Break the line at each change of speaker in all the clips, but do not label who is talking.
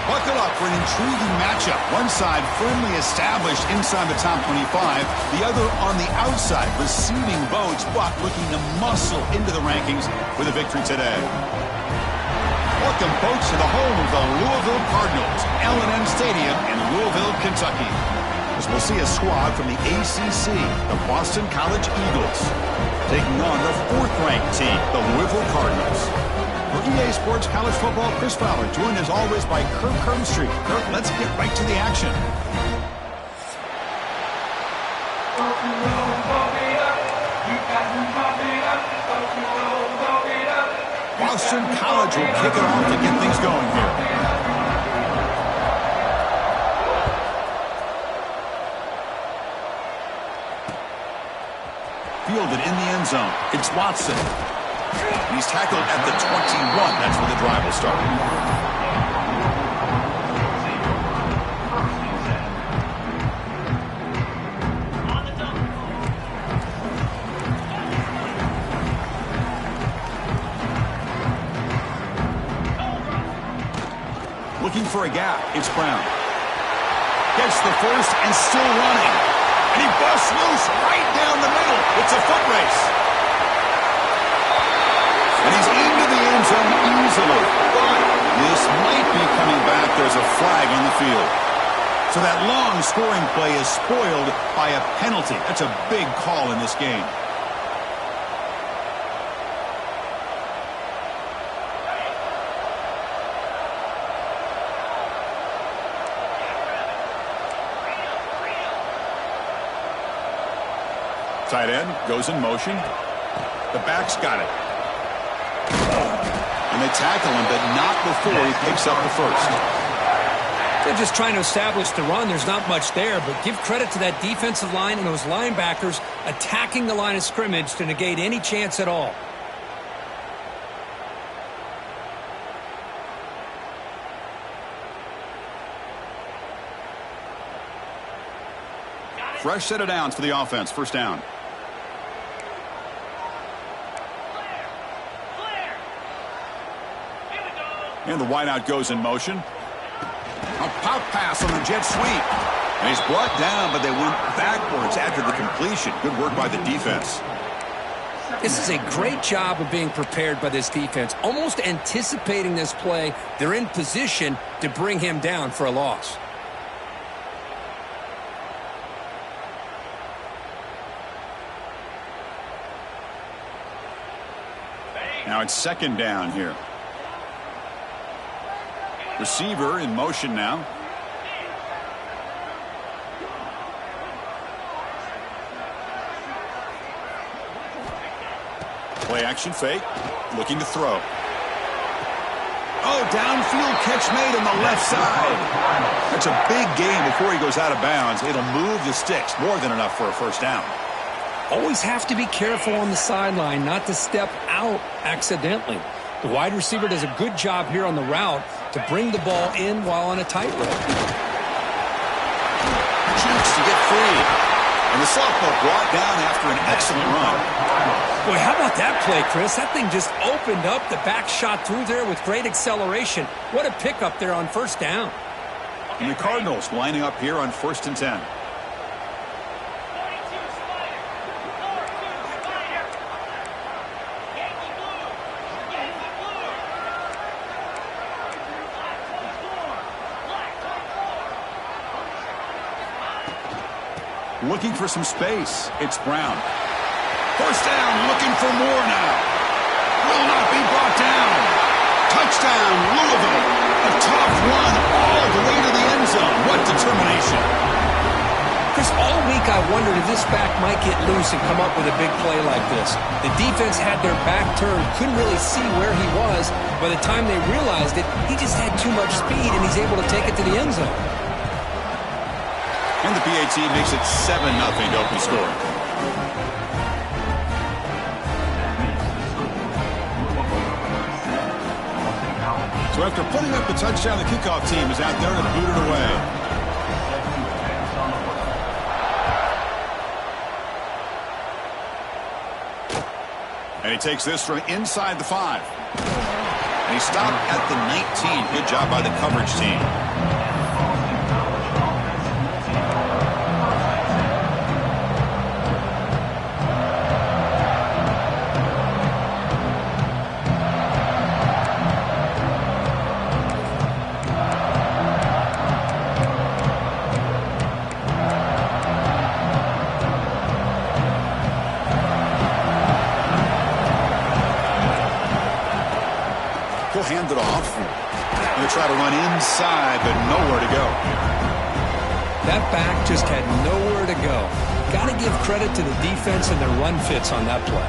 Buckle up for an intriguing matchup. One side firmly established inside the top 25, the other on the outside, receiving votes, but looking to muscle into the rankings with a victory today. Welcome, folks, to the home of the Louisville Cardinals, L&M Stadium in Louisville, Kentucky. As we'll see a squad from the ACC, the Boston College Eagles, taking on the fourth-ranked team, the Louisville Cardinals. For EA Sports College Football, Chris Fowler, joined as always by Kirk Hermstreet. Kirk, let's get right to the action. Boston College will kick it off to get things going here. Fielded in the end zone. It's Watson. He's tackled at the 21. That's where the drive will start. Looking for a gap. It's Brown. Gets the first and still running. And he busts loose right down the middle. It's a foot race. And he's into the end zone easily. But this might be coming back. There's a flag on the field. So that long scoring play is spoiled by a penalty. That's a big call in this game. Tight end goes in motion. The back's got it. And they tackle him, but not before he picks up the first.
They're just trying to establish the run. There's not much there, but give credit to that defensive line and those linebackers attacking the line of scrimmage to negate any chance at all.
Fresh set of downs for the offense. First down. And the wideout goes in motion. A pop pass on the jet sweep. And he's brought down, but they went backwards after the completion. Good work by the defense.
This is a great job of being prepared by this defense. Almost anticipating this play, they're in position to bring him down for a loss.
Now it's second down here. Receiver in motion now. Play action fake. Looking to throw. Oh, downfield catch made on the left side. That's a big gain before he goes out of bounds. It'll move the sticks. More than enough for a first down.
Always have to be careful on the sideline not to step out accidentally. The wide receiver does a good job here on the route to bring the ball in while on a tightrope.
Cheeks to get free. And the sophomore brought down after an excellent run.
Boy, how about that play, Chris? That thing just opened up. The back shot through there with great acceleration. What a pickup there on first down.
And the Cardinals lining up here on 1st and 10. Looking for some space. It's Brown. First down, looking for more now. Will not be brought down. Touchdown, Louisville. A tough run all the way to the end zone. What determination.
Chris, all week I wondered if this back might get loose and come up with a big play like this. The defense had their back turned, couldn't really see where he was. By the time they realized it, he just had too much speed, and he's able to take it to the end zone.
And the PAT makes it 7-0 to open score. So after putting up the touchdown, the kickoff team is out there to boot it away. And he takes this from inside the 5. And he stopped at the 19. Good job by the coverage team. He'll hand it off. He'll try to run inside, but nowhere to go.
That back just had nowhere to go. Got to give credit to the defense and their run fits on that play.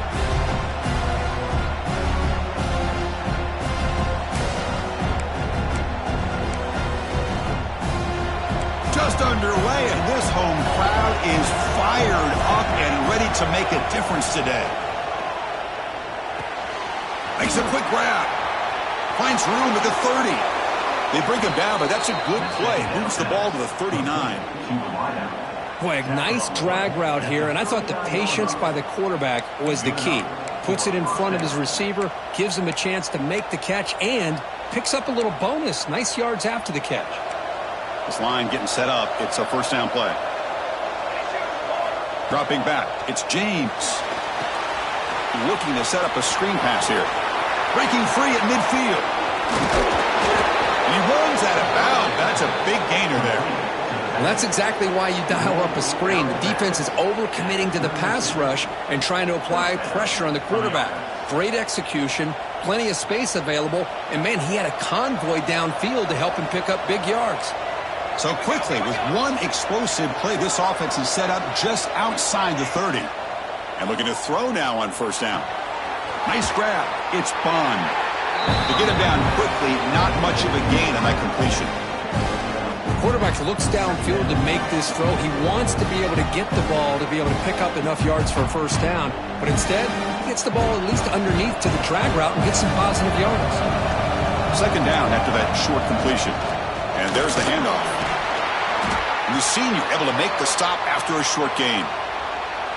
Just underway, and this home crowd is fired up and ready to make a difference today. Makes a quick grab. Finds room at the 30. They bring him down, but that's a good play. Moves the ball to the 39.
Boy, a nice drag route here, and I thought the patience by the quarterback was the key. Puts it in front of his receiver, gives him a chance to make the catch, and picks up a little bonus. Nice yards after the catch.
This line getting set up. It's a first down play. Dropping back. It's James. Looking to set up a screen pass here. Breaking free at midfield. He runs out of bounds. That's a big gainer there.
Well, that's exactly why you dial up a screen. The defense is overcommitting to the pass rush and trying to apply pressure on the quarterback. Great execution, plenty of space available, and, man, he had a convoy downfield to help him pick up big yards.
So quickly, with one explosive play, this offense is set up just outside the 30. And looking to throw now on first down. Nice grab. It's Bond. To get him down quickly, not much of a gain on that completion.
The quarterback looks downfield to make this throw. He wants to be able to get the ball to be able to pick up enough yards for a first down. But instead, he gets the ball at least underneath to the drag route and gets some positive yards.
Second down after that short completion. And there's the handoff. And the senior able to make the stop after a short gain.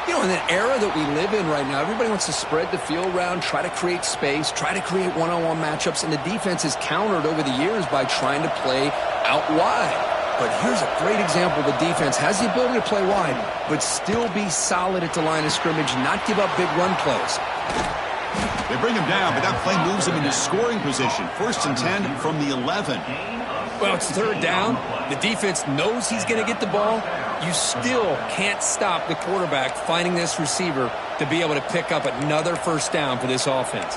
You know, in an era that we live in right now, everybody wants to spread the field around, try to create space, try to create one-on-one matchups, and the defense is countered over the years by trying to play out wide. But here's a great example. The defense has the ability to play wide, but still be solid at the line of scrimmage, not give up big run plays.
They bring him down, but that play moves him into scoring position. First and 10 from the 11.
Well, it's third down. The defense knows he's going to get the ball. You still can't stop the quarterback finding this receiver to be able to pick up another first down for this offense.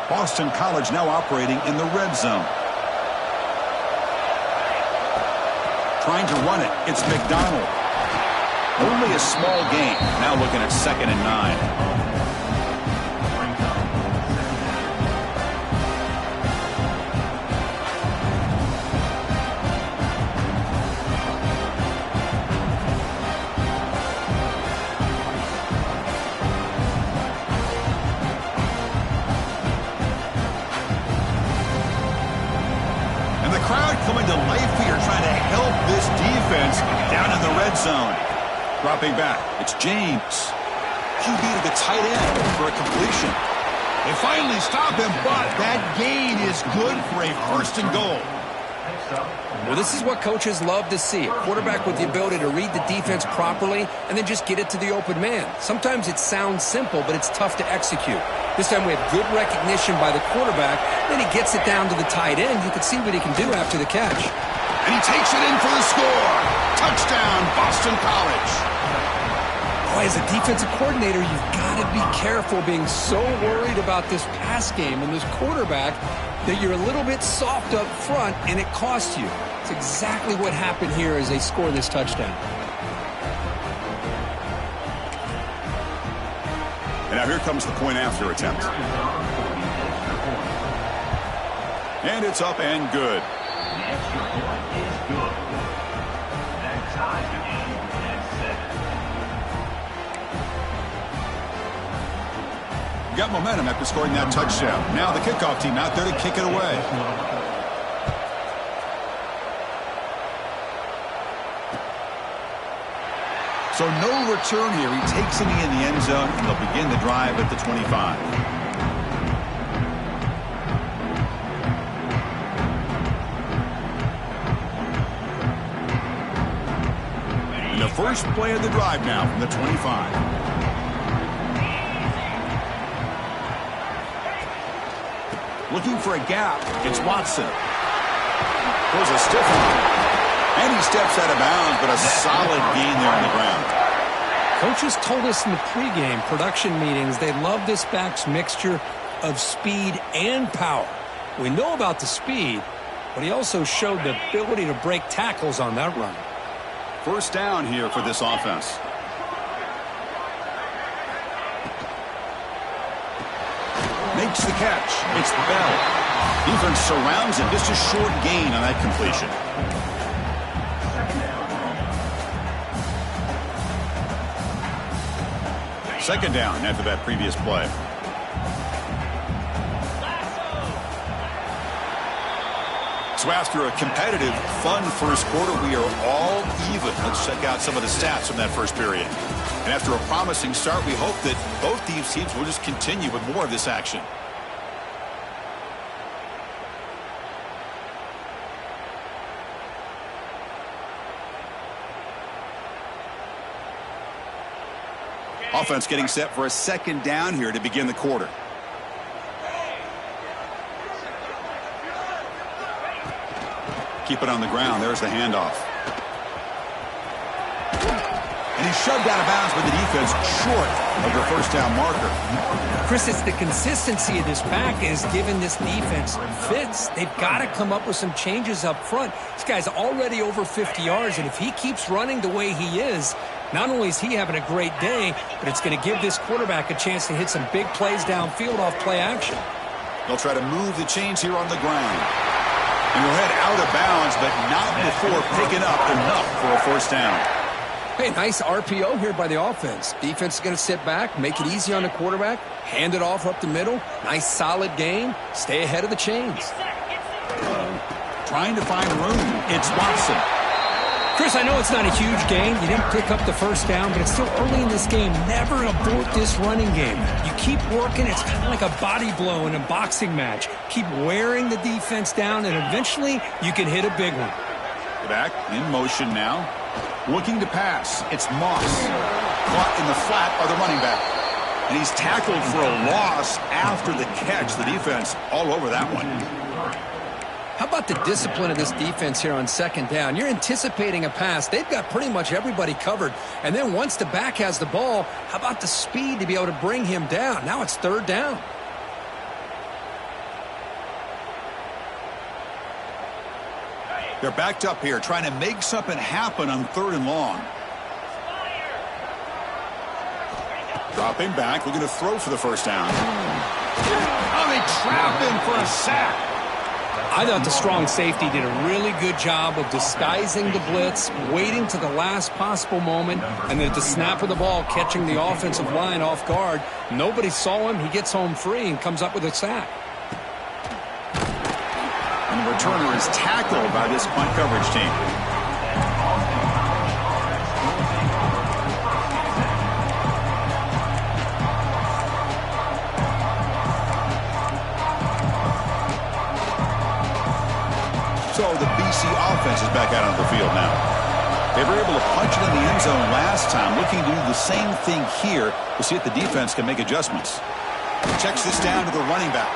Boston College now operating in the red zone. Trying to run it. It's McDonald. Only a small gain. Now looking at 2nd and 9. And the crowd coming to life here, trying to help this defense down in the red zone. Dropping back, it's James. QB to the tight end for a completion. They finally stop him, but that gain is good for a first and goal.
Well, this is what coaches love to see. A quarterback with the ability to read the defense properly and then just get it to the open man. Sometimes it sounds simple, but it's tough to execute. This time we have good recognition by the quarterback. Then he gets it down to the tight end. You can see what he can do after the catch.
And he takes it in for the score. Touchdown, Boston College.
Boy, as a defensive coordinator, you've got to be careful being so worried about this pass game and this quarterback that you're a little bit soft up front, and it costs you. It's exactly what happened here as they score this touchdown.
And now here comes the point after attempt. And it's up and good. Got momentum after scoring that touchdown. Now the kickoff team out there to kick it away. So no return here. He takes it in the end zone, and they'll begin the drive at the 25. And the first play of the drive now from the 25. Looking for a gap. It's Watson. Throws a stiff one. And he steps out of bounds, but a solid gain there on the ground.
Coaches told us in the pregame production meetings they love this back's mixture of speed and power. We know about the speed, but he also showed the ability to break tackles on that run.
First down here for this offense. Makes the catch. It's Bell. Defense surrounds him. Just a short gain on that completion. Second down after that previous play. So after a competitive, fun first quarter, we are all even. Let's check out some of the stats from that first period. And after a promising start, we hope that both these teams will just continue with more of this action. Offense getting set for a second down here to begin the quarter. Keep it on the ground. There's the handoff. And he's shoved out of bounds with the defense short of the first down marker.
Chris, it's the consistency of this back is giving this defense fits. They've got to come up with some changes up front. This guy's already over 50 yards, and if he keeps running the way he is, not only is he having a great day, but it's going to give this quarterback a chance to hit some big plays downfield off play action.
They'll try to move the chains here on the ground. And he'll head out of bounds, but not before picking up enough for a first down.
Hey, nice RPO here by the offense. Defense is going to sit back, make it easy on the quarterback, hand it off up the middle. Nice solid gain. Stay ahead of the chains.
Trying to find room. It's Watson.
Chris, I know it's not a huge gain. You didn't pick up the first down, but it's still early in this game. Never abort this running game. You keep working. It's kind of like a body blow in a boxing match. Keep wearing the defense down, and eventually you can hit a big one.
Back in motion now. Looking to pass. It's Moss. Caught in the flat by the running back. And he's tackled for a loss after the catch. The defense all over that one.
How about the discipline of this defense here on second down? You're anticipating a pass. They've got pretty much everybody covered. And then once the back has the ball, how about the speed to be able to bring him down? Now it's third down.
They're backed up here, trying to make something happen on third and long. Dropping back, looking to throw for the first down. Oh, they trap him for a sack.
I thought the strong safety did a really good job of disguising the blitz, waiting to the last possible moment, and then at the snap of the ball, catching the offensive line off guard. Nobody saw him. He gets home free and comes up with a sack.
And the returner is tackled by this punt coverage team. So the BC offense is back out on the field now. They were able to punch it in the end zone last time, looking to do the same thing here to see if the defense can make adjustments. Checks this down to the running back.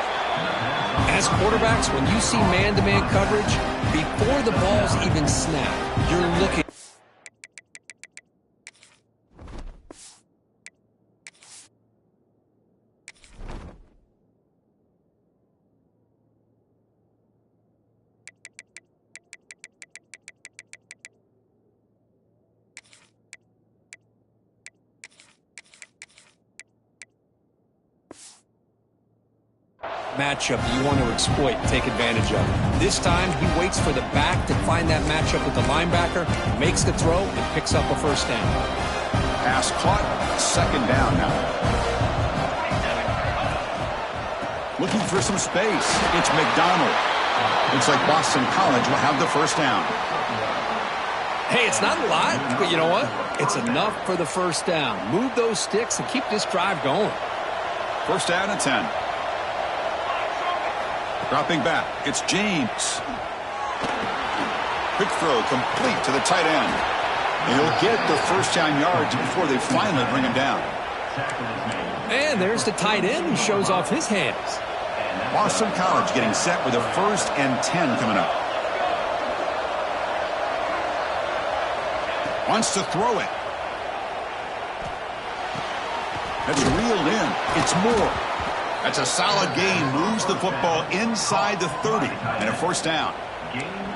As quarterbacks, when you see man-to-man coverage, before the balls even snap, you're looking. matchup that you want to exploit and take advantage of. This time, he waits for the back to find that matchup with the linebacker, makes the throw, and picks up a first down.
Pass caught, second down now. Looking for some space. It's McDonald. Looks like Boston College will have the first down.
Hey, it's not a lot, but you know what? It's enough for the first down. Move those sticks and keep this drive going.
First down and 10. Dropping back, it's James. Quick throw complete to the tight end. And he'll get the first down yards before they finally bring him down.
And there's the tight end who shows off his hands.
Boston College getting set with a first and 10 coming up. Wants to throw it. That's reeled in. It's Moore. That's a solid gain. Moves the football inside the 30 and a first down.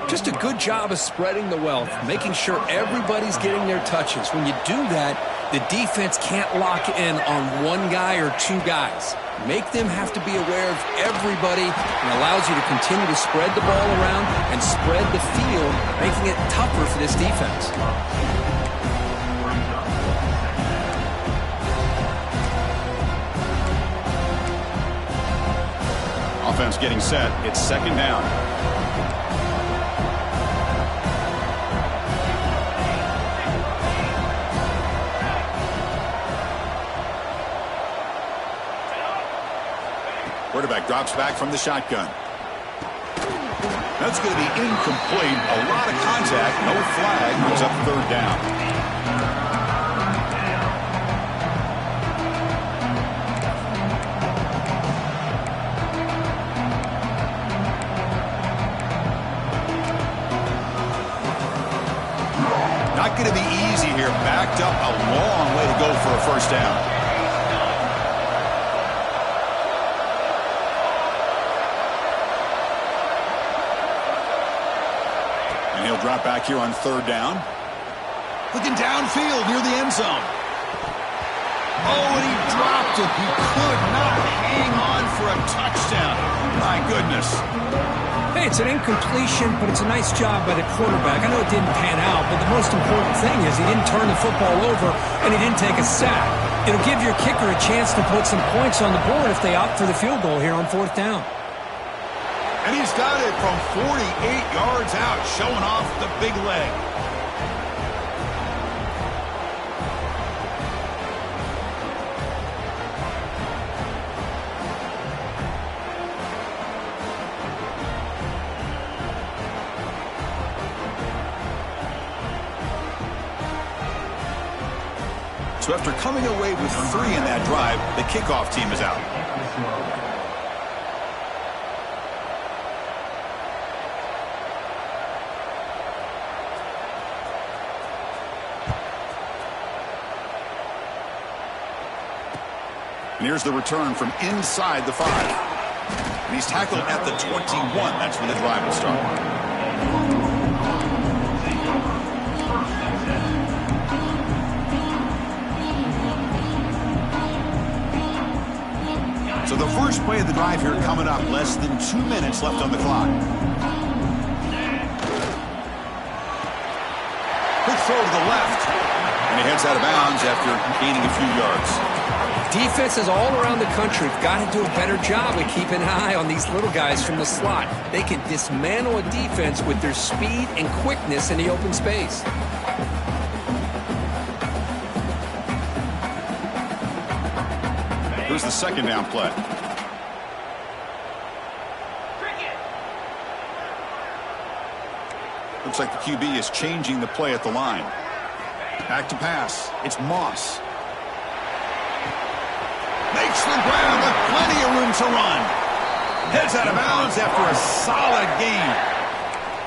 Just a good job of spreading the wealth, making sure everybody's getting their touches. When you do that, the defense can't lock in on one guy or two guys. Make them have to be aware of everybody, and allows you to continue to spread the ball around and spread the field, making it tougher for this defense.
Offense getting set. It's second down. Quarterback drops back from the shotgun. That's going to be incomplete. A lot of contact. No flag. Goes up third down. Not going to be easy here. Backed up a long way to go for a first down. And he'll drop back here on third down. Looking downfield near the end zone. Oh, and he dropped it. He could not hang on for a touchdown. My goodness.
Hey, it's an incompletion, but it's a nice job by the quarterback. I know it didn't pan out, but the most important thing is he didn't turn the football over and he didn't take a sack. It'll give your kicker a chance to put some points on the board if they opt for the field goal here on fourth down.
And he's got it from 48 yards out, showing off the big leg. So after coming away with 3 in that drive, the kickoff team is out. And here's the return from inside the 5. And he's tackled at the 21. That's when the drive will start. So the first play of the drive here coming up. Less than 2 minutes left on the clock. Quick throw to the left. And he heads out of bounds after gaining a few yards.
Defenses all around the country have got to do a better job of keeping an eye on these little guys from the slot. They can dismantle a defense with their speed and quickness in the open space.
Here's the second down play. Looks like the QB is changing the play at the line. Back to pass. It's Moss. Makes the grab with plenty of room to run. Heads out of bounds after a solid gain.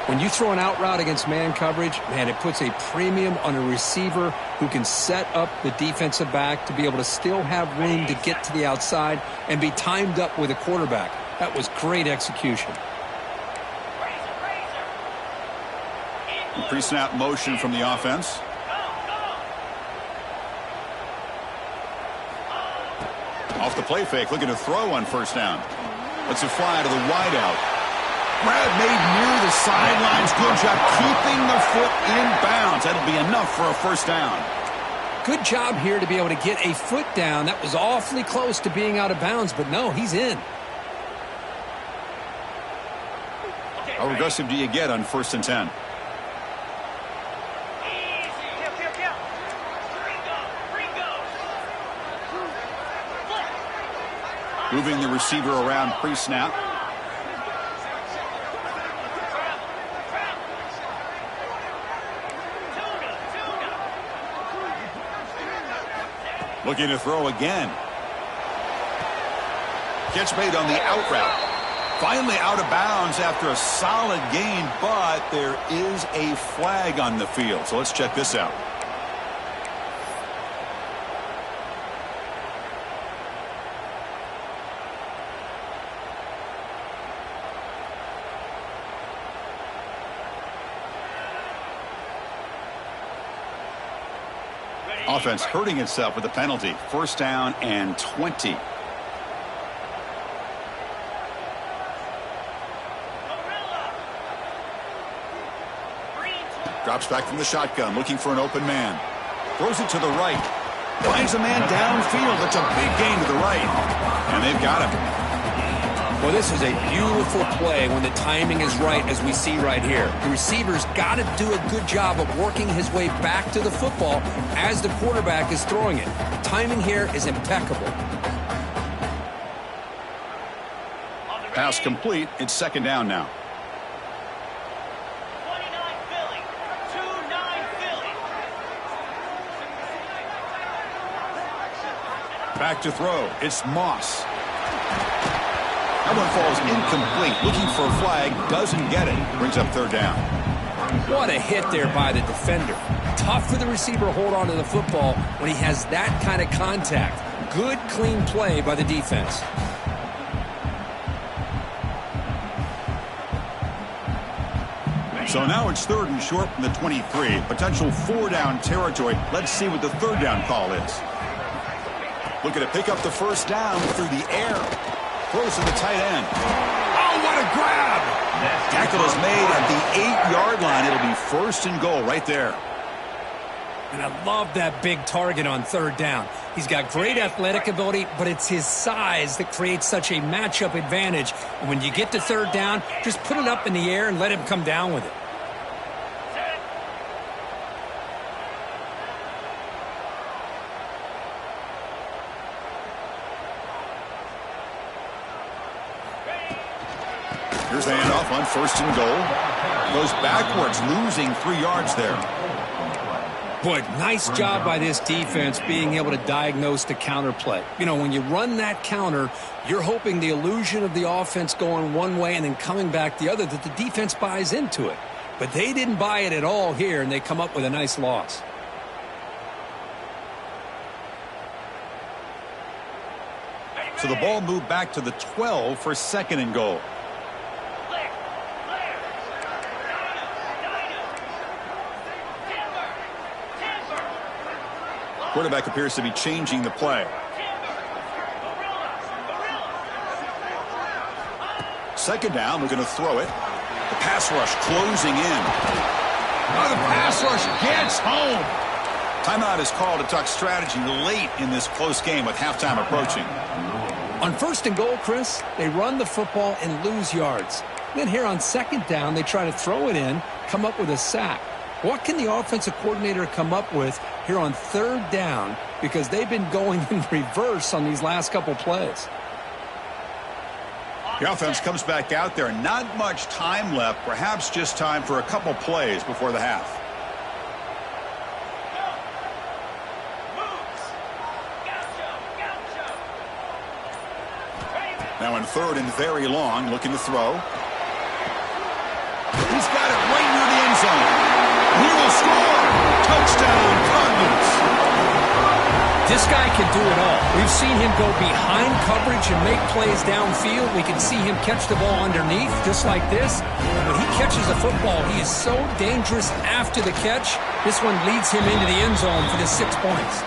When you throw an out route against man coverage, man, it puts a premium on a receiver who can set up the defensive back to be able to still have room to get to the outside and be timed up with a quarterback. That was great execution.
Pre-snap motion from the offense. Off the play fake, looking to throw on first down. Lets it fly to the wideout. Grab made near the sidelines. Good job keeping the foot in bounds. That'll be enough for a first down.
Good job here to be able to get a foot down. That was awfully close to being out of bounds, but no, he's in.
How aggressive do you get on 1st and 10? Moving the receiver around pre-snap. Looking to throw again. Catch made on the out route. Finally out of bounds after a solid gain, but there is a flag on the field. So let's check this out. Offense hurting itself with a penalty. 1st down and 20. Drops back from the shotgun, looking for an open man. Throws it to the right. Finds a man downfield. It's a big gain to the right. And they've got him.
Well, this is a beautiful play when the timing is right, as we see right here. The receiver's got to do a good job of working his way back to the football as the quarterback is throwing it. The timing here is impeccable.
Pass complete. It's 2nd down now. Back to throw. It's Moss. That one falls incomplete. Looking for a flag. Doesn't get it. Brings up 3rd down.
What a hit there by the defender. Tough for the receiver to hold on to the football when he has that kind of contact. Good, clean play by the defense.
So now it's 3rd and short from the 23. Potential 4-down territory. Let's see what the 3rd down call is. Looking to pick up the 1st down through the air. Throws to the tight end. Oh, what a grab! Tackle is made at the 8-yard line. It'll be 1st and goal right there.
And I love that big target on 3rd down. He's got great athletic ability, but it's his size that creates such a matchup advantage. And when you get to 3rd down, just put it up in the air and let him come down with it.
Here's the handoff on 1st and goal. Goes backwards, losing 3 yards there.
Boy, nice job by this defense being able to diagnose the counter play. You know, when you run that counter, you're hoping the illusion of the offense going one way and then coming back the other, that the defense buys into it. But they didn't buy it at all here, and they come up with a nice loss.
So the ball moved back to the 12 for 2nd and goal. Quarterback appears to be changing the play. 2nd down, we're going to throw it. The pass rush closing in. Oh, the pass rush gets home. Timeout is called to talk strategy late in this close game with halftime approaching.
On 1st and goal, Chris, they run the football and lose yards. Then here on 2nd down, they try to throw it in, come up with a sack. What can the offensive coordinator come up with here on 3rd down, because they've been going in reverse on these last couple plays?
The offense comes back out there. Not much time left. Perhaps just time for a couple plays before the half. Now in 3rd and very long, looking to throw. He's got it right near the end zone. He will score. Touchdown, Cardinals.
This guy can do it all. We've seen him go behind coverage and make plays downfield. We can see him catch the ball underneath, just like this. When he catches a football, he is so dangerous after the catch. This one leads him into the end zone for the 6 points.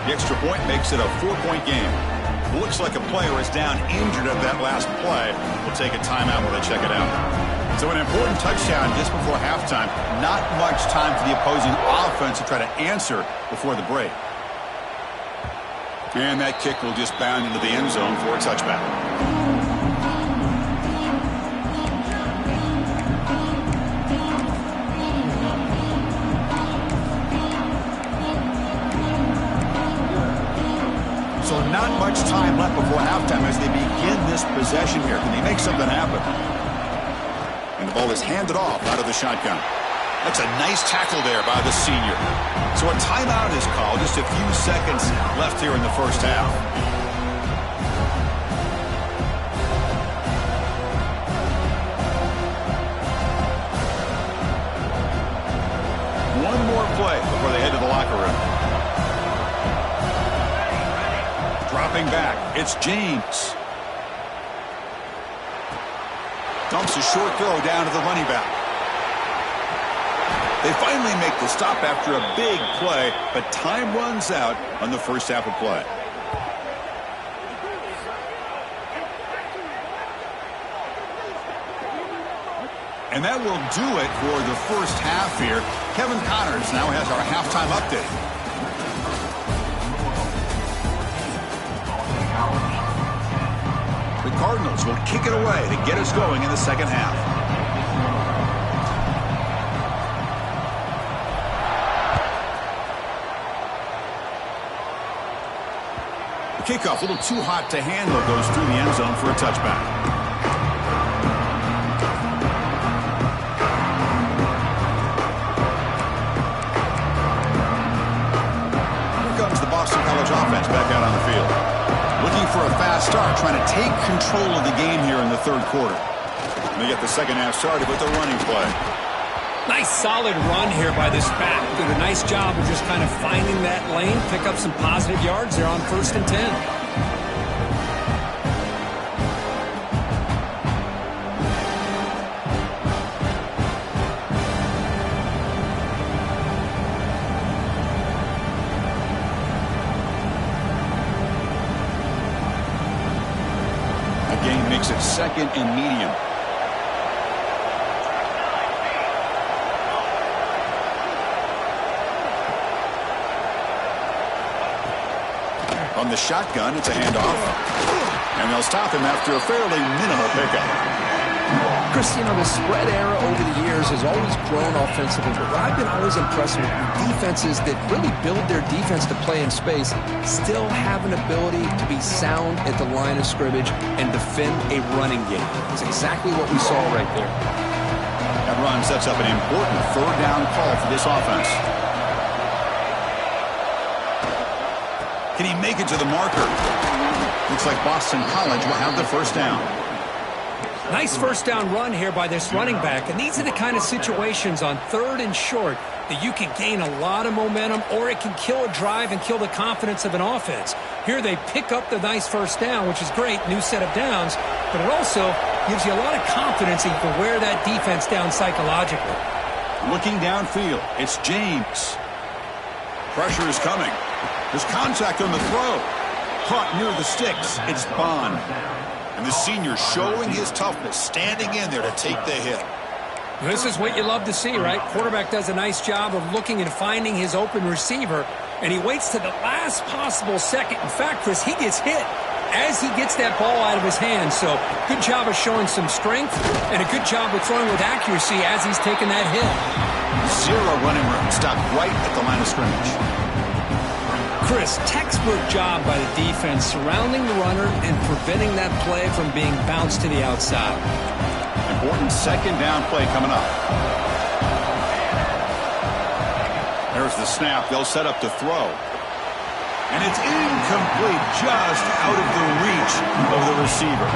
The extra point makes it a 4-point game. Looks like a player is down injured at that last play. We'll take a timeout while they check it out. So an important touchdown just before halftime. Not much time for the opposing offense to try to answer before the break. And that kick will just bound into the end zone for a touchback. So not much time left before halftime as they begin this possession here. Can they make something happen? And the ball is handed off out of the shotgun. That's a nice tackle there by the senior. So a timeout is called. Just a few seconds left here in the first half. One more play before they head to the locker room. Dropping back, it's James. Dumps a short throw down to the running back. They finally make the stop after a big play, but time runs out on the first half of play. And that will do it for the first half here. Kevin Connors now has our halftime update. The Cardinals will kick it away to get us going in the second half. The kickoff, a little too hot to handle, goes through the end zone for a touchback. Here comes the Boston College offense back out on the field. Looking for a fast start, trying to take control of the game here in the third quarter. And they get the second half started with the running play.
Nice solid run here by this back. Did a nice job of just kind of finding that lane, pick up some positive yards there on 1st and 10.
Game makes it 2nd and medium. On the shotgun, it's a handoff. And they'll stop him after a fairly minimal pickup.
Chris, you know, the spread era over the years has always grown offensively, but what I've been always impressed with defenses that really build their defense to play in space still have an ability to be sound at the line of scrimmage and defend a running game. It's exactly what we saw right there.
That run sets up an important third down call for this offense. Can he make it to the marker? Looks like Boston College will have the first down.
Nice first down run here by this running back, and these are the kind of situations on 3rd and short that you can gain a lot of momentum, or it can kill a drive and kill the confidence of an offense. Here they pick up the nice first down, which is great, new set of downs, but it also gives you a lot of confidence that you can wear that defense down psychologically.
Looking downfield, it's James. Pressure is coming. There's contact on the throw. Caught near the sticks. It's Bond. And the senior showing his toughness, standing in there to take the hit.
This is what you love to see, right? Quarterback does a nice job of looking and finding his open receiver, and he waits to the last possible second. In fact, Chris, he gets hit as he gets that ball out of his hands. So good job of showing some strength, and a good job of throwing with accuracy as he's taking that hit.
Zero running room. Stopped right at the line of scrimmage.
Chris, textbook job by the defense surrounding the runner and preventing that play from being bounced to the outside.
Important second down play coming up. There's the snap. They'll set up to throw. And it's incomplete, just out of the reach of the receiver.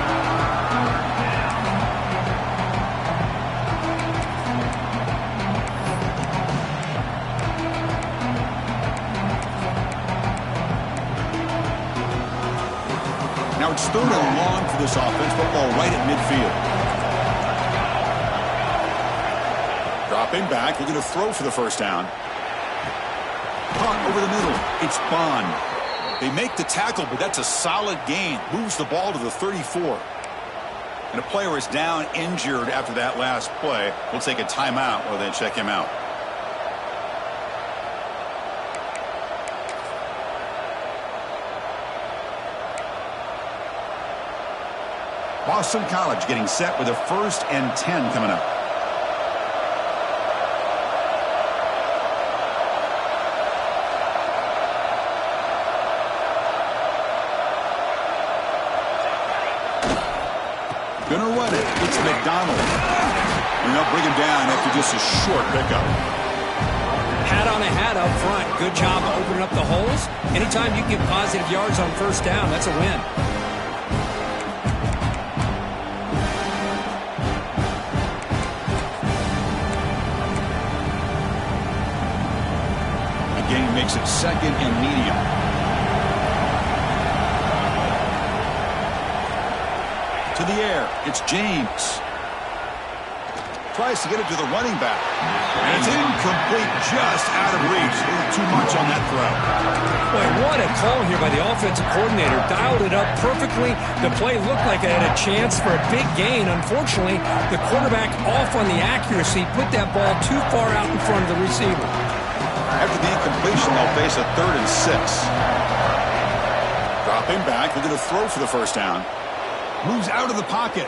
Now it's 3rd and long for this offense. Football right at midfield. Dropping back, looking to throw for the first down. Caught over the middle. It's Bond. They make the tackle, but that's a solid gain. Moves the ball to the 34. And a player is down injured after that last play. We'll take a timeout while they check him out. Boston College getting set with a 1st and 10 coming up. Gonna run it. It's McDonald. And they'll bring him down after just a short pickup.
Hat on a hat up front. Good job opening up the holes. Anytime you get positive yards on 1st down, that's a win.
The game makes it 2nd and medium. To the air, it's James. Tries to get it to the running back. And it's incomplete, just out of reach. A little too much on that throw.
Boy, what a call here by the offensive coordinator. Dialed it up perfectly. The play looked like it had a chance for a big gain. Unfortunately, the quarterback off on the accuracy, put that ball too far out in front of the receiver.
After the incompletion, they'll face a 3rd and 6. Dropping back, looking to throw for the 1st down. Moves out of the pocket.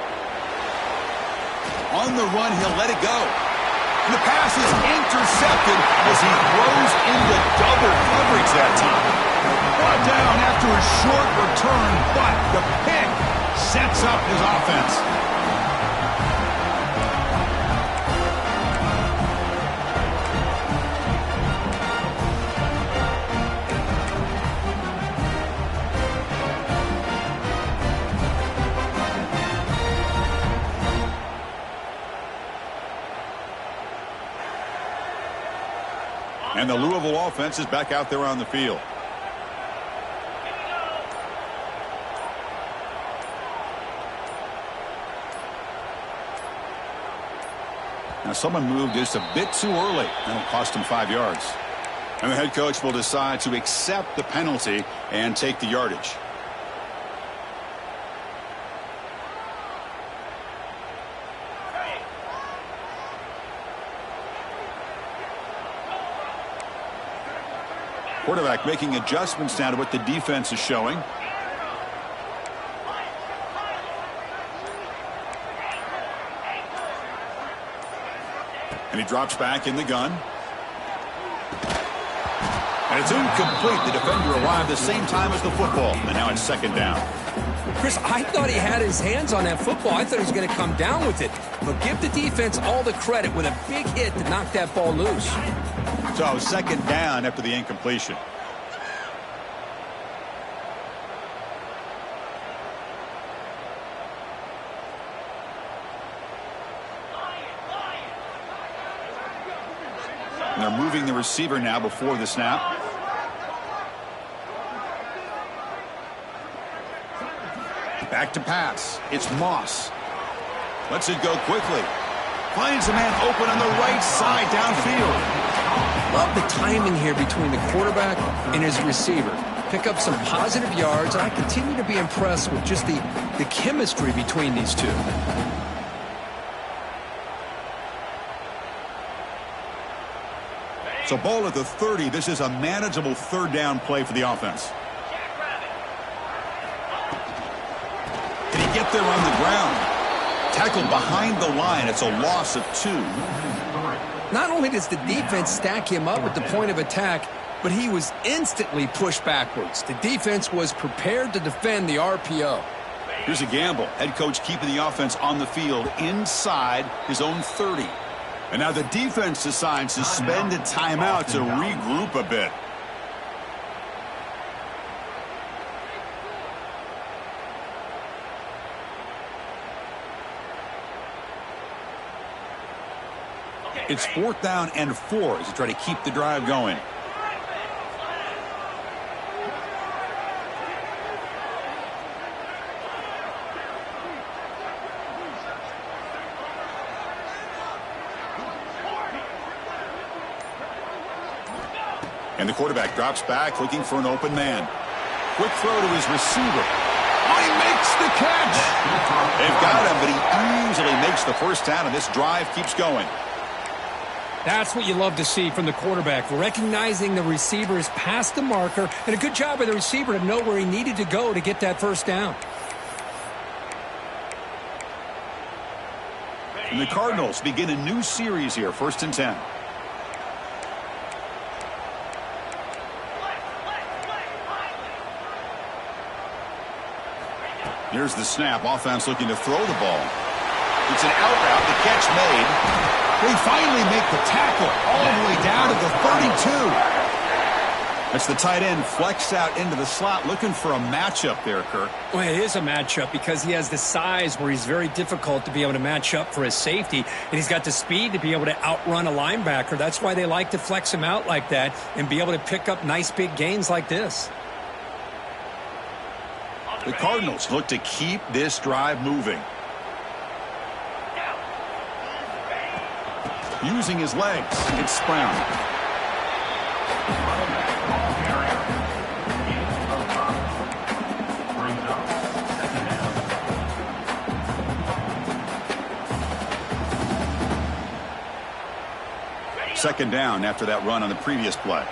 On the run, he'll let it go. And the pass is intercepted as he throws into double coverage that time. Brought down after a short return, but the pick sets up his offense. And the Louisville offense is back out there on the field. Now someone moved just a bit too early, and it'll cost him 5 yards. And the head coach will decide to accept the penalty and take the yardage. Quarterback making adjustments now to what the defense is showing. And he drops back in the gun. And it's incomplete. The defender arrived the same time as the football. And now it's 2nd down.
Chris, I thought he had his hands on that football. I thought he was going to come down with it. But give the defense all the credit with a big hit to knock that ball loose.
So 2nd down after the incompletion. And they're moving the receiver now before the snap. Back to pass. It's Moss. Lets it go quickly. Finds a man open on the right side downfield.
Love the timing here between the quarterback and his receiver. Pick up some positive yards, and I continue to be impressed with just the chemistry between these two.
So ball at the 30. This is a manageable 3rd down play for the offense. Can he get there on the ground? Tackled behind the line. It's a loss of 2.
Not only does the defense stack him up at the point of attack, but he was instantly pushed backwards. The defense was prepared to defend the RPO.
Here's a gamble. Head coach keeping the offense on the field inside his own 30. And now the defense decides to spend a timeout to regroup a bit. It's 4th down and 4 as they try to keep the drive going. And the quarterback drops back looking for an open man. Quick throw to his receiver. Oh, he makes the catch. They've got him, but he easily makes the first down, and this drive keeps going.
That's what you love to see from the quarterback, recognizing the receiver's past the marker, and a good job by the receiver to know where he needed to go to get that first down.
And the Cardinals begin a new series here, 1st and 10. Here's the snap. Offense looking to throw the ball. It's an out route. The catch made. They finally make the tackle all the way down to the 32. That's the tight end flexed out into the slot, looking for a matchup there, Kirk.
Well, it is a matchup because he has the size where he's very difficult to be able to match up for his safety, and he's got the speed to be able to outrun a linebacker. That's why they like to flex him out like that and be able to pick up nice big gains like this.
The Cardinals look to keep this drive moving. Using his legs, it's Brown. Second down after that run on the previous play.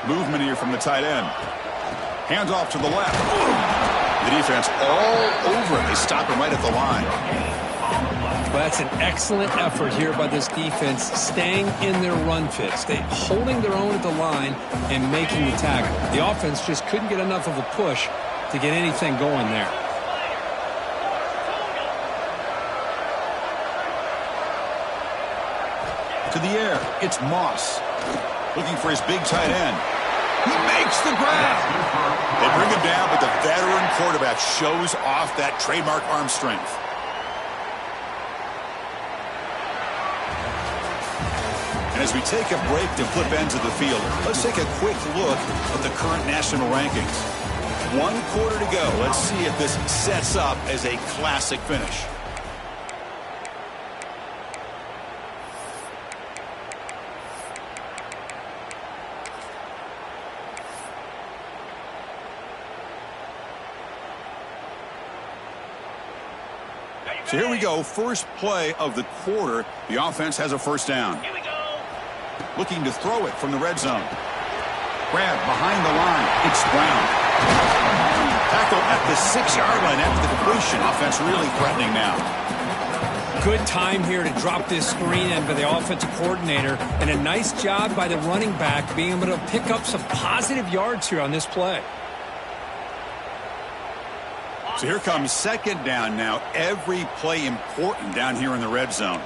Movement here from the tight end. Hands off to the left. The defense all over it. They stop him right at the line.
Well, that's an excellent effort here by this defense, staying in their run fit, holding their own at the line and making the tackle. The offense just couldn't get enough of a push to get anything going there.
To the air, it's Moss. Looking for his big tight end. He makes the grab. They bring him down, but the veteran quarterback shows off that trademark arm strength. And as we take a break to flip ends of the field, let's take a quick look at the current national rankings. 1 quarter to go. Let's see if this sets up as a classic finish. So here we go, first play of the quarter. The offense has a first down. Here we go. Looking to throw it from the red zone. Grab behind the line. It's Brown. Tackle at the 6-yard line after the completion. Offense really threatening now.
Good time here to drop this screen in by the offensive coordinator, and a nice job by the running back being able to pick up some positive yards here on this play.
So here comes second down now. Every play important down here in the red zone.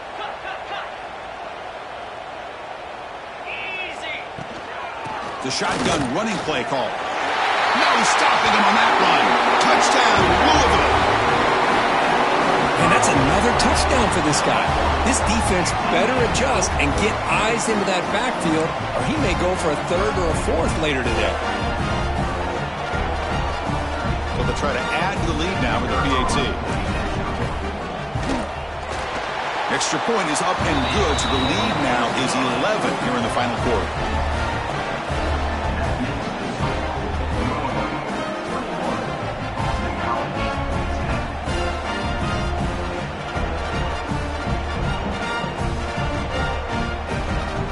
The shotgun running play call. No stopping him on that run. Touchdown, Louisville.
And that's another touchdown for this guy. This defense better adjust and get eyes into that backfield, or he may go for a third or a fourth later today.
So they'll try to add to the lead now with the PAT. Extra point is up and good, so the lead now is 11 here in the final quarter.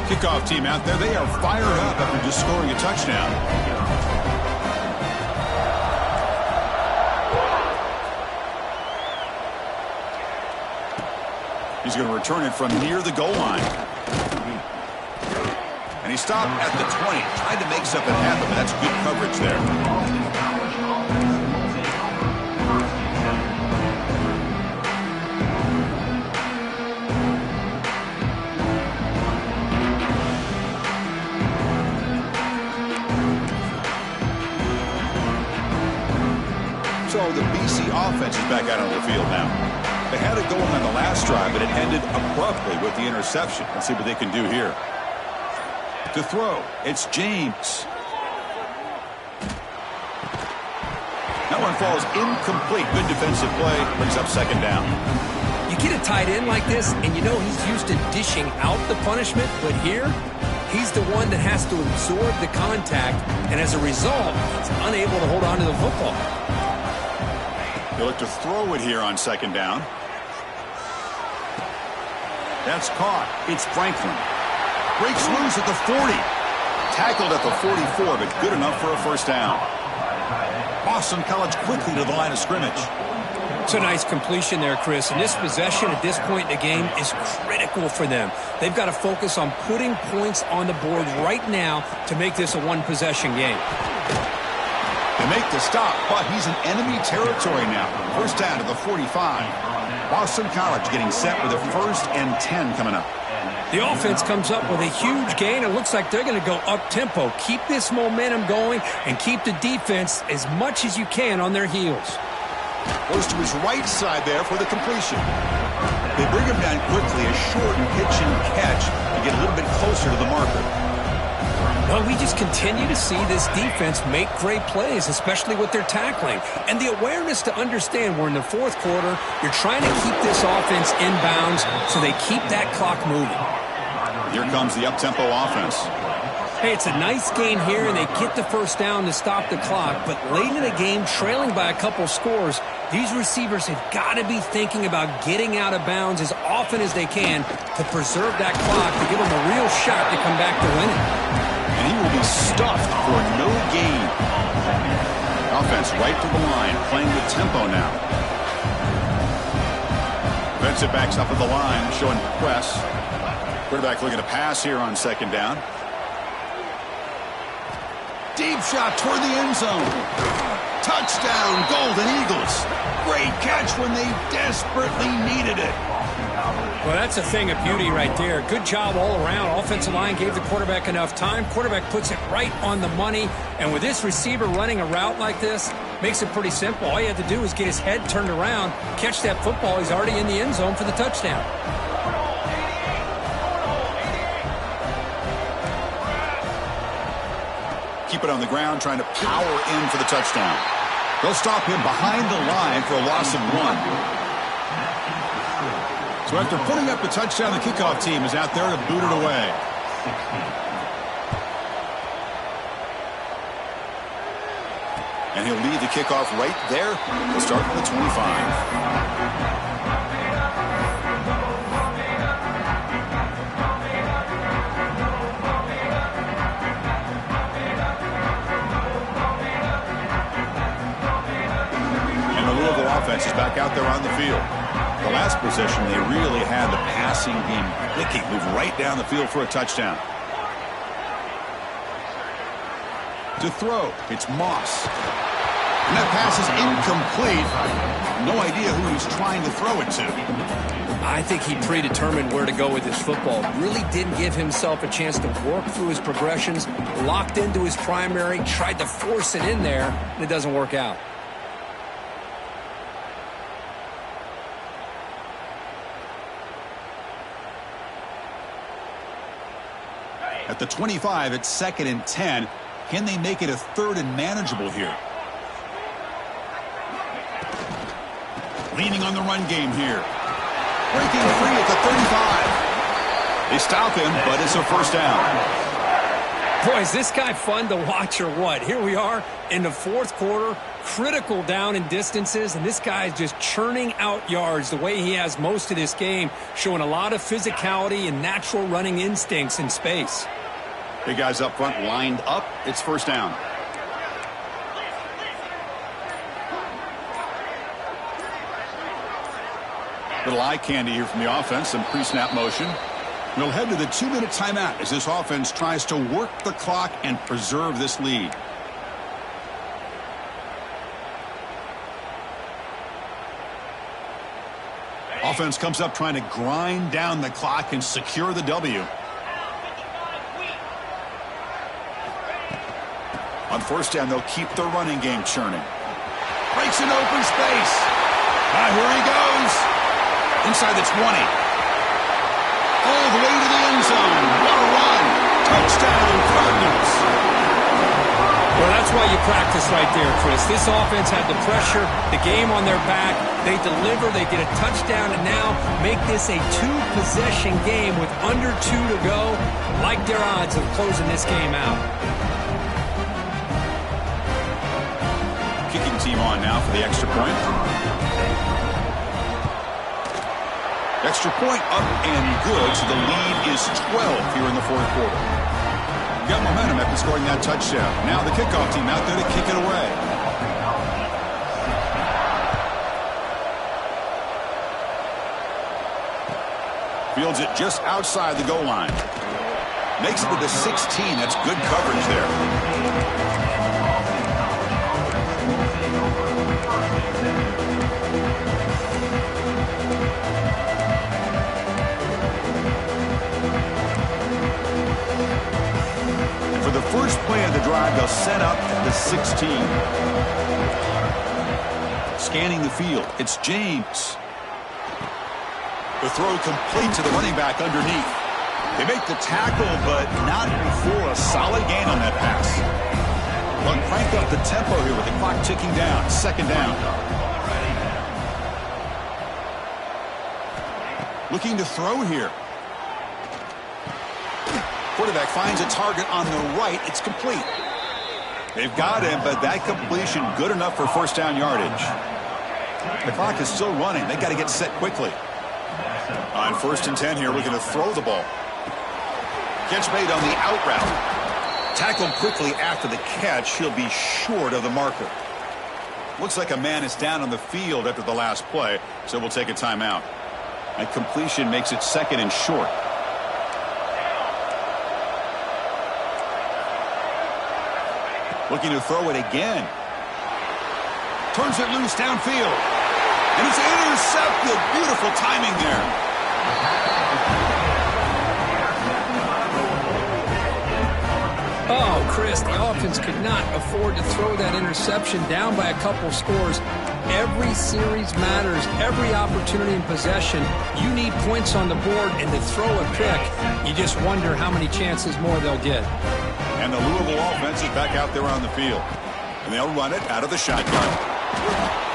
Kickoff team out there, they are fired up after just scoring a touchdown. He's going to return it from near the goal line. And he stopped at the 20. Tried to make something happen, but that's good coverage there. So the BC offense is back out on the field now. They had it going on the last drive, but it ended abruptly with the interception. Let's see what they can do here. To throw, it's James. Now one falls incomplete. Good defensive play. Brings up second down.
You get a tight end like this, and you know he's used to dishing out the punishment, but here, he's the one that has to absorb the contact, and as a result, he's unable to hold on to the football.
He'll look to throw it here on second down. That's caught. It's Franklin. Breaks loose at the 40. Tackled at the 44, but good enough for a first down. Boston College quickly to the line of scrimmage.
It's a nice completion there, Chris. And this possession at this point in the game is critical for them. They've got to focus on putting points on the board right now to make this a one-possession game.
They make the stop, but he's in enemy territory now. First down to the 45. Boston College getting set with a 1st and 10 coming up.
The offense comes up with a huge gain. It looks like they're going to go up-tempo. Keep this momentum going and keep the defense as much as you can on their heels.
Goes to his right side there for the completion. They bring him down quickly, a short pitch and catch to get a little bit closer to the marker.
Well, we just continue to see this defense make great plays, especially with their tackling. And the awareness to understand we're in the fourth quarter, you're trying to keep this offense in bounds so they keep that clock moving.
Here comes the up-tempo offense.
Hey, it's a nice gain here, and they get the first down to stop the clock. But late in the game, trailing by a couple scores, these receivers have got to be thinking about getting out of bounds as often as they can to preserve that clock, to give them a real shot to come back to winning.
And he will be stuffed for no gain. Offense right to the line, playing with tempo now. Defensive backs up at the line, showing press. Quarterback looking to pass here on second down. Deep shot toward the end zone. Touchdown, Golden Eagles. Great catch when they desperately needed it.
Well, that's a thing of beauty right there. Good job all around. Offensive line gave the quarterback enough time. Quarterback puts it right on the money. And with this receiver running a route like this, makes it pretty simple. All you have to do is get his head turned around, catch that football. He's already in the end zone for the touchdown.
Keep it on the ground, trying to power in for the touchdown. They'll stop him behind the line for a loss of 1. So after putting up the touchdown, the kickoff team is out there to boot it away. And he'll lead the kickoff right there. He'll start with the 25. Offense is back out there on the field. The last possession, they really had the passing game clicking, move right down the field for a touchdown. To throw, it's Moss. And that pass is incomplete. No idea who he's trying to throw it to.
I think he predetermined where to go with his football. Really didn't give himself a chance to work through his progressions, locked into his primary, tried to force it in there, and it doesn't work out.
At the 25, it's 2nd and 10. Can they make it a 3rd and manageable here? Leaning on the run game here. Breaking free at the 35. They stop him, but it's a first down.
Boy, is this guy fun to watch or what? Here we are in the fourth quarter, critical down in distances, and this guy is just churning out yards the way he has most of this game, showing a lot of physicality and natural running instincts in space.
Big guys up front lined up. It's first down. Little eye candy here from the offense. Some pre-snap motion. We'll head to the 2-minute timeout as this offense tries to work the clock and preserve this lead. Offense comes up trying to grind down the clock and secure the W. On first down, they'll keep their running game churning. Breaks an open space. Here he goes. Inside the 20. All the way to the end zone. What a run. Touchdown, Cardinals.
Well, that's why you practice right there, Chris. This offense had the pressure, the game on their back. They deliver, they get a touchdown, and now make this a two-possession game with under 2 to go. Like their odds of closing this game out.
Kicking team on now for the extra point. Extra point up and good, so the lead is 12 here in the fourth quarter. Got momentum after scoring that touchdown. Now the kickoff team out there to kick it away. Fields it just outside the goal line. Makes it to the 16. That's good coverage there. First play of the drive, they'll set up at the 16. Scanning the field, it's James. The throw complete to the running back underneath. They make the tackle, but not before a solid gain on that pass. They'll crank up the tempo here with the clock ticking down. Second down. Looking to throw here. Quarterback finds a target on the right. It's complete. They've got him, but that completion good enough for first down yardage. The clock is still running. They got to get set quickly. On 1st and 10 here, looking to throw the ball. Catch made on the out route. Tackled quickly after the catch. He'll be short of the marker. Looks like a man is down on the field after the last play, so we'll take a timeout. That completion makes it 2nd and short. Looking to throw it again. Turns it loose downfield. And it's intercepted. Beautiful timing there.
Oh, Chris, the offense could not afford to throw that interception down by a couple scores. Every series matters. Every opportunity in possession. You need points on the board, and to throw a pick, you just wonder how many chances more they'll get.
And the Louisville offense is back out there on the field. And they'll run it out of the shotgun.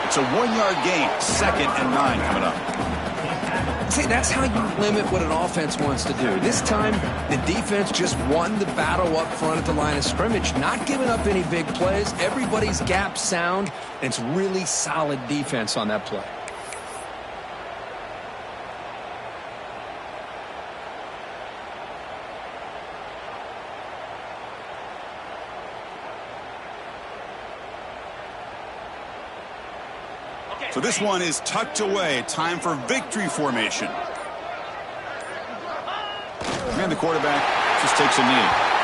It's a 1-yard gain. 2nd and 9 coming up.
See, that's how you limit what an offense wants to do. This time, the defense just won the battle up front at the line of scrimmage, not giving up any big plays. Everybody's gap sound, and it's really solid defense on that play.
So this one is tucked away. Time for victory formation. And the quarterback just takes a knee.